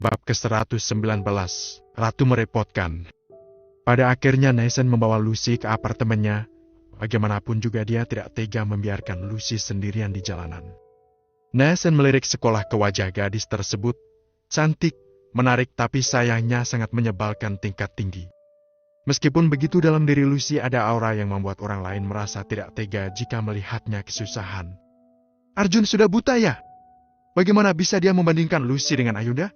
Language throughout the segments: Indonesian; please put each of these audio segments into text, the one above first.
Bab ke-119, Ratu Merepotkan. Pada akhirnya Nathan membawa Lucy ke apartemennya. Bagaimanapun juga dia tidak tega membiarkan Lucy sendirian di jalanan. Nathan melirik sekolah ke wajah gadis tersebut. Cantik, menarik, tapi sayangnya sangat menyebalkan tingkat tinggi. Meskipun begitu, dalam diri Lucy ada aura yang membuat orang lain merasa tidak tega jika melihatnya kesusahan. Arjun sudah buta ya? Bagaimana bisa dia membandingkan Lucy dengan Ayunda?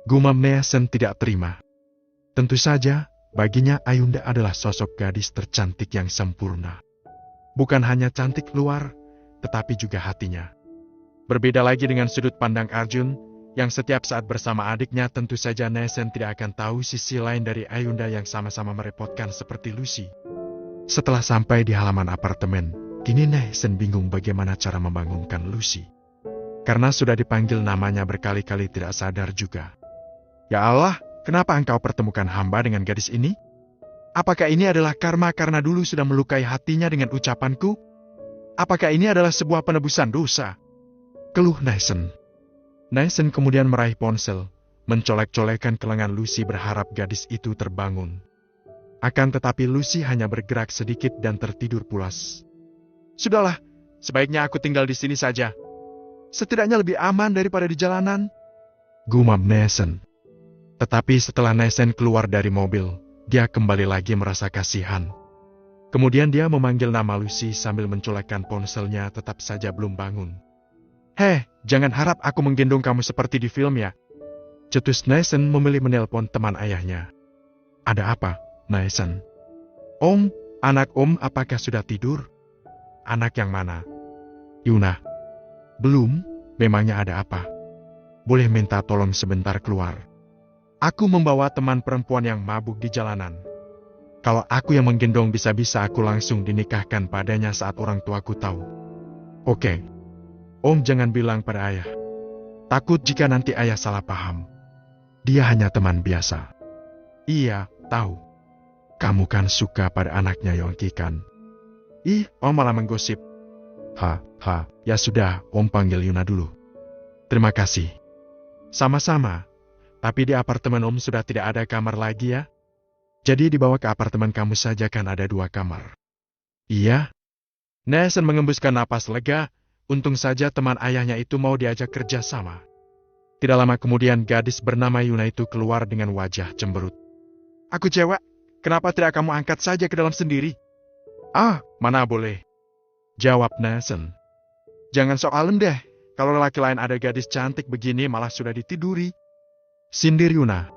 Gumam Nathan tidak terima. Tentu saja, baginya Ayunda adalah sosok gadis tercantik yang sempurna. Bukan hanya cantik luar, tetapi juga hatinya. Berbeda lagi dengan sudut pandang Arjun, yang setiap saat bersama adiknya. Tentu saja Nathan tidak akan tahu sisi lain dari Ayunda yang sama-sama merepotkan seperti Lucy. Setelah sampai di halaman apartemen, kini Nathan bingung bagaimana cara membangunkan Lucy. Karena sudah dipanggil namanya berkali-kali tidak sadar juga. Ya Allah, kenapa engkau pertemukan hamba dengan gadis ini? Apakah ini adalah karma karena dulu sudah melukai hatinya dengan ucapanku? Apakah ini adalah sebuah penebusan dosa? Keluh Nathan. Nathan kemudian meraih ponsel, mencolek-colekkan ke lengan Lucy berharap gadis itu terbangun. Akan tetapi Lucy hanya bergerak sedikit dan tertidur pulas. Sudahlah, sebaiknya aku tinggal di sini saja. Setidaknya lebih aman daripada di jalanan, gumam Nathan. Tetapi setelah Nathan keluar dari mobil, dia kembali lagi merasa kasihan. Kemudian dia memanggil nama Lucy sambil mencolekkan ponselnya, tetap saja belum bangun. Heh, jangan harap aku menggendong kamu seperti di film ya. Cetus Nathan memilih menelpon teman ayahnya. Ada apa, Nathan? Om, anak Om apakah sudah tidur? Anak yang mana? Yuna. Belum, memangnya ada apa? Boleh minta tolong sebentar keluar. Aku membawa teman perempuan yang mabuk di jalanan. Kalau aku yang menggendong, bisa-bisa aku langsung dinikahkan padanya saat orang tuaku tahu. Oke. Om jangan bilang pada ayah. Takut jika nanti ayah salah paham. Dia hanya teman biasa. Iya, tahu. Kamu kan suka pada anaknya Yongki kan? Ih, Om malah menggosip. Ya sudah, Om panggil Yuna dulu. Terima kasih. Sama-sama. Tapi di apartemen Om sudah tidak ada kamar lagi ya? Jadi dibawa ke apartemen kamu saja, kan ada 2 kamar. Iya? Nathan mengembuskan napas lega. Untung saja teman ayahnya itu mau diajak kerja sama. Tidak lama kemudian gadis bernama Yuna itu keluar dengan wajah cemberut. Aku cewek, kenapa tidak kamu angkat saja ke dalam sendiri? Ah, mana boleh. Jawab Nathan. Jangan soalen deh, kalau lelaki lain ada gadis cantik begini malah sudah ditiduri. Sindir Yuna.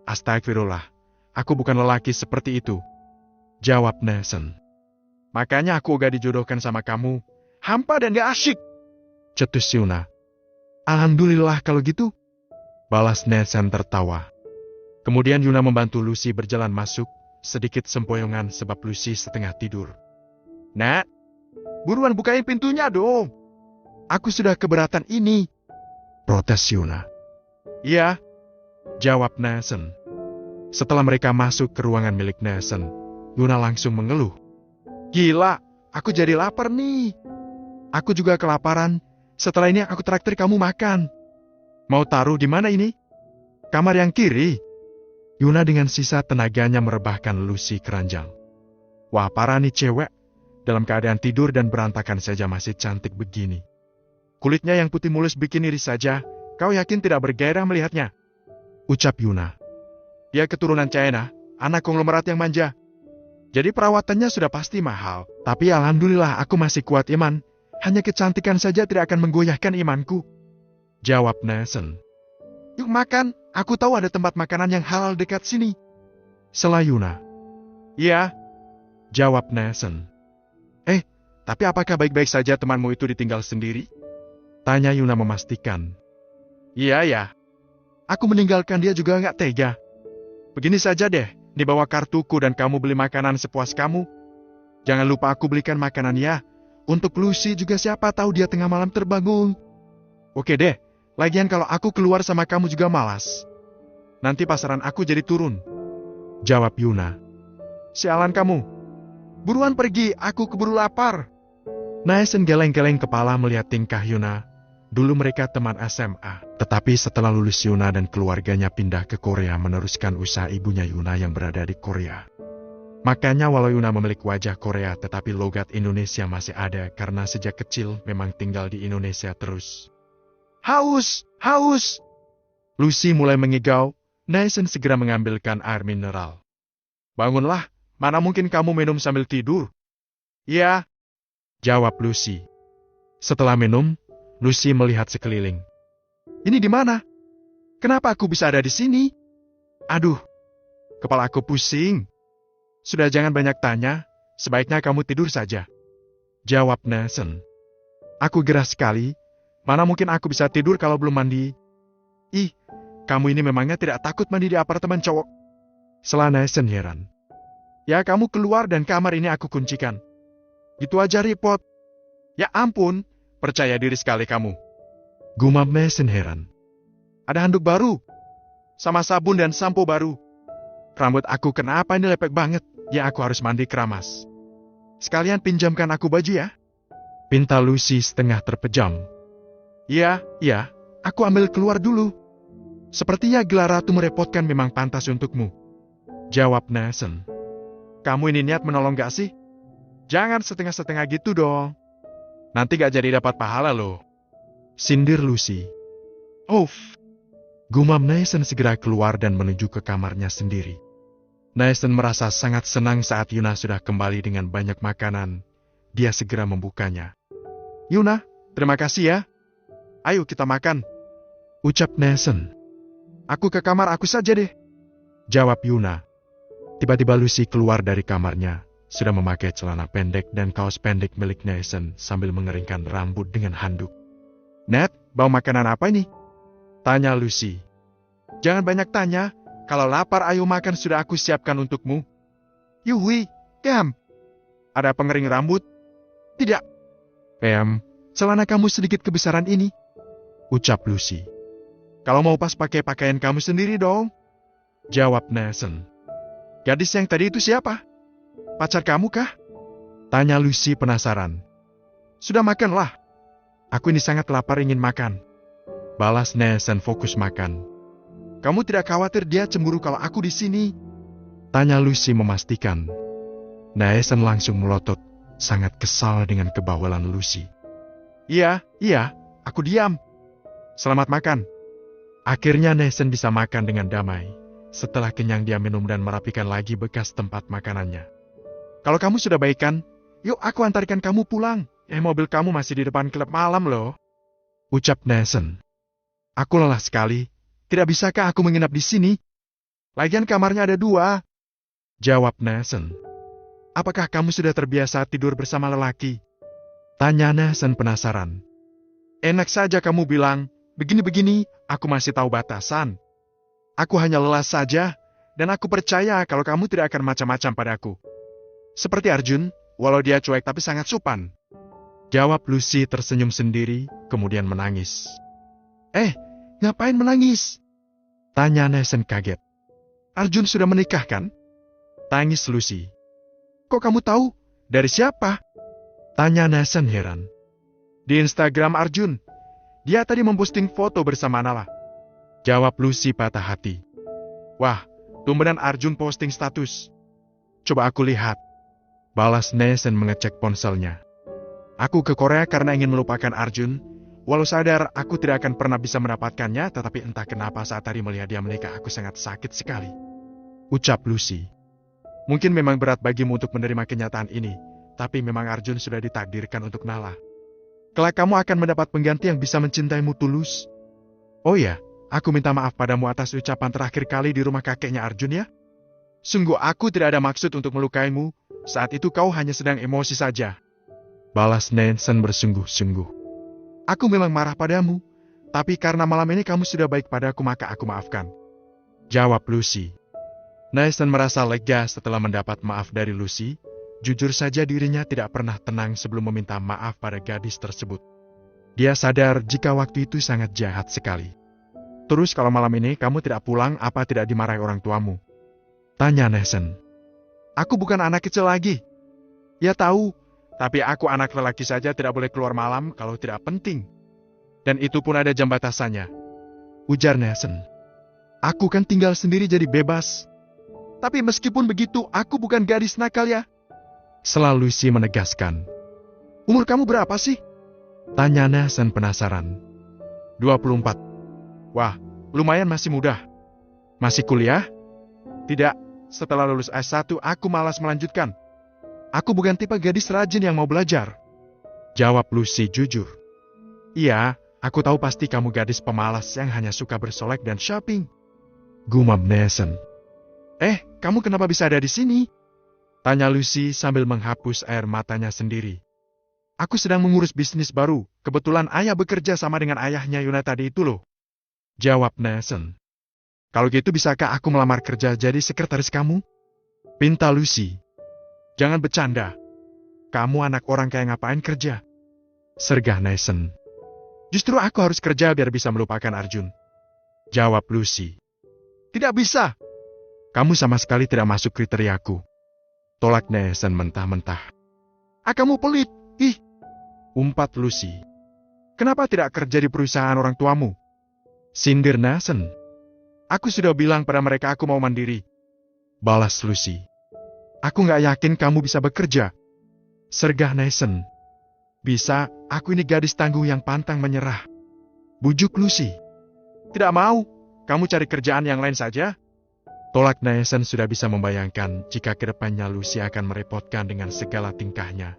Astagfirullah, aku bukan lelaki seperti itu. Jawab Nathan. Makanya aku gak dijodohkan sama kamu. Hampa dan gak asyik. Cetus Yuna. Alhamdulillah kalau gitu. Balas Nathan tertawa. Kemudian Yuna membantu Lucy berjalan masuk, sedikit sempoyongan sebab Lucy setengah tidur. Nak, buruan bukain pintunya dong. Aku sudah keberatan ini. Protes Yuna. Iya. Jawab Nathan. Setelah mereka masuk ke ruangan milik Nathan, Yuna langsung mengeluh. Gila, aku jadi lapar nih. Aku juga kelaparan. Setelah ini aku traktir kamu makan. Mau taruh di mana ini? Kamar yang kiri. Yuna dengan sisa tenaganya merebahkan Lucy keranjang. Wah, parah nih cewek. Dalam keadaan tidur dan berantakan saja masih cantik begini. Kulitnya yang putih mulus bikin iri saja. Kau yakin tidak bergairah melihatnya? Ucap Yuna. Dia keturunan China, anak konglomerat yang manja. Jadi perawatannya sudah pasti mahal. Tapi alhamdulillah aku masih kuat iman. Hanya kecantikan saja tidak akan menggoyahkan imanku. Jawab Nathan. Yuk makan, aku tahu ada tempat makanan yang halal dekat sini. Sela Yuna. Iya. Jawab Nathan. Tapi apakah baik-baik saja temanmu itu ditinggal sendiri? Tanya Yuna memastikan. Iya ya. Aku meninggalkan dia juga gak tega. Begini saja deh, dibawa kartuku dan kamu beli makanan sepuas kamu. Jangan lupa aku belikan makanan ya. Untuk Lucy juga, siapa tahu dia tengah malam terbangun. Oke deh, lagian kalau aku keluar sama kamu juga malas. Nanti pasaran aku jadi turun. Jawab Yuna. Sialan kamu. Buruan pergi, aku keburu lapar. Nathan geleng-geleng kepala melihat tingkah Yuna. Dulu mereka teman SMA, tetapi setelah lulus Yuna dan keluarganya pindah ke Korea meneruskan usaha ibunya Yuna yang berada di Korea. Makanya walau Yuna memiliki wajah Korea tetapi logat Indonesia masih ada karena sejak kecil memang tinggal di Indonesia terus. Haus! Haus! Lucy mulai mengigau. Naesan segera mengambilkan air mineral. Bangunlah, mana mungkin kamu minum sambil tidur? Iya, jawab Lucy. Setelah minum, Lucy melihat sekeliling. Ini di mana? Kenapa aku bisa ada di sini? Aduh, kepala aku pusing. Sudah jangan banyak tanya, sebaiknya kamu tidur saja. Jawab Naesan. Aku gerah sekali, mana mungkin aku bisa tidur kalau belum mandi? Ih, kamu ini memangnya tidak takut mandi di apartemen cowok? Sela Naesan heran. Ya kamu keluar dan kamar ini aku kuncikan. Gitu aja repot. Ya ampun, percaya diri sekali kamu. Gumam Naesan heran. Ada handuk baru, sama sabun dan sampo baru. Rambut aku kenapa ini lepek banget? Ya aku harus mandi keramas. Sekalian pinjamkan aku baju ya. Pinta Lucy setengah terpejam. Iya, aku ambil keluar dulu. Sepertinya gelar ratu merepotkan memang pantas untukmu. Jawab Naesan. Kamu ini niat menolong gak sih? Jangan setengah-setengah gitu dong. Nanti gak jadi dapat pahala loh. Sindir Lucy. Uff. Gumam Naesan segera keluar dan menuju ke kamarnya sendiri. Naesan merasa sangat senang saat Yuna sudah kembali dengan banyak makanan. Dia segera membukanya. Yuna, terima kasih ya. Ayo kita makan. Ucap Naesan. Aku ke kamar aku saja deh. Jawab Yuna. Tiba-tiba Lucy keluar dari kamarnya, sudah memakai celana pendek dan kaos pendek milik Naesan sambil mengeringkan rambut dengan handuk. Nat, bawa makanan apa ini? Tanya Lucy. Jangan banyak tanya, kalau lapar ayo makan sudah aku siapkan untukmu. Yuhui, Kem. Ada pengering rambut? Tidak. Celana kamu sedikit kebesaran ini. Ucap Lucy. Kalau mau pas pakai pakaian kamu sendiri dong. Jawab Naesan. Gadis yang tadi itu siapa? Pacar kamu kah? Tanya Lucy penasaran. Sudah makanlah. Aku ini sangat lapar ingin makan. Balas Naesan fokus makan. Kamu tidak khawatir dia cemburu kalau aku di sini? Tanya Lucy memastikan. Naesan langsung melotot, sangat kesal dengan kebawalan Lucy. Iya, aku diam. Selamat makan. Akhirnya Naesan bisa makan dengan damai. Setelah kenyang dia minum dan merapikan lagi bekas tempat makanannya. Kalau kamu sudah baikan, yuk aku antarkan kamu pulang. Mobil kamu masih di depan klub malam loh. Ucap Naesan. Aku lelah sekali. Tidak bisakah aku menginap di sini? Lagian kamarnya ada 2. Jawab Naesan. Apakah kamu sudah terbiasa tidur bersama lelaki? Tanya Naesan penasaran. Enak saja kamu bilang, begini-begini, aku masih tahu batasan. Aku hanya lelah saja, dan aku percaya kalau kamu tidak akan macam-macam padaku. Seperti Arjun, walau dia cuek tapi sangat sopan. Jawab Lucy tersenyum sendiri, kemudian menangis. Ngapain menangis? Tanya Naesan kaget. Arjun sudah menikah kan? Tangis Lucy. Kok kamu tahu? Dari siapa? Tanya Naesan heran. Di Instagram Arjun. Dia tadi memposting foto bersama Nala. Jawab Lucy patah hati. Wah, tumbenan Arjun posting status. Coba aku lihat. Balas Naesan mengecek ponselnya. Aku ke Korea karena ingin melupakan Arjun. Walau sadar aku tidak akan pernah bisa mendapatkannya, tetapi entah kenapa saat tadi melihat dia menikah aku sangat sakit sekali. Ucap Lucy. Mungkin memang berat bagimu untuk menerima kenyataan ini, tapi memang Arjun sudah ditakdirkan untuk Nala. Kelak kamu akan mendapat pengganti yang bisa mencintaimu tulus. Oh ya, aku minta maaf padamu atas ucapan terakhir kali di rumah kakeknya Arjun ya. Sungguh aku tidak ada maksud untuk melukaimu, saat itu kau hanya sedang emosi saja. Balas Naesan bersungguh-sungguh. Aku memang marah padamu, tapi karena malam ini kamu sudah baik padaku maka aku maafkan. Jawab Lucy. Naesan merasa lega setelah mendapat maaf dari Lucy. Jujur saja dirinya tidak pernah tenang sebelum meminta maaf pada gadis tersebut. Dia sadar jika waktu itu sangat jahat sekali. Terus kalau malam ini kamu tidak pulang apa tidak dimarahi orang tuamu? Tanya Naesan. Aku bukan anak kecil lagi. Ya tahu. Tapi aku anak lelaki saja tidak boleh keluar malam kalau tidak penting. Dan itu pun ada jam batasannya. Ujar Nathan. Aku kan tinggal sendiri jadi bebas. Tapi meskipun begitu, aku bukan gadis nakal ya. Selalu Lucy menegaskan. Umur kamu berapa sih? Tanya Nathan penasaran. 24. Wah, lumayan masih muda. Masih kuliah? Tidak, setelah lulus S1 aku malas melanjutkan. Aku bukan tipe gadis rajin yang mau belajar. Jawab Lucy jujur. Iya, aku tahu pasti kamu gadis pemalas yang hanya suka bersolek dan shopping. Gumam Nathan. Kamu kenapa bisa ada di sini? Tanya Lucy sambil menghapus air matanya sendiri. Aku sedang mengurus bisnis baru. Kebetulan ayah bekerja sama dengan ayahnya Yuna tadi itu loh. Jawab Nathan. Kalau gitu bisakah aku melamar kerja jadi sekretaris kamu? Pinta Lucy. Jangan bercanda. Kamu anak orang kayak ngapain kerja? Sergah Nathan. Justru aku harus kerja biar bisa melupakan Arjun. Jawab Lucy. Tidak bisa. Kamu sama sekali tidak masuk kriteriaku. Tolak Nathan mentah-mentah. Kamu pelit. Umpat Lucy. Kenapa tidak kerja di perusahaan orang tuamu? Sindir Nathan. Aku sudah bilang pada mereka aku mau mandiri. Balas Lucy. Aku gak yakin kamu bisa bekerja. Sergah Nathan. Bisa, aku ini gadis tangguh yang pantang menyerah. Bujuk Lucy. Tidak mau, kamu cari kerjaan yang lain saja. Tolak Nathan sudah bisa membayangkan jika kedepannya Lucy akan merepotkan dengan segala tingkahnya.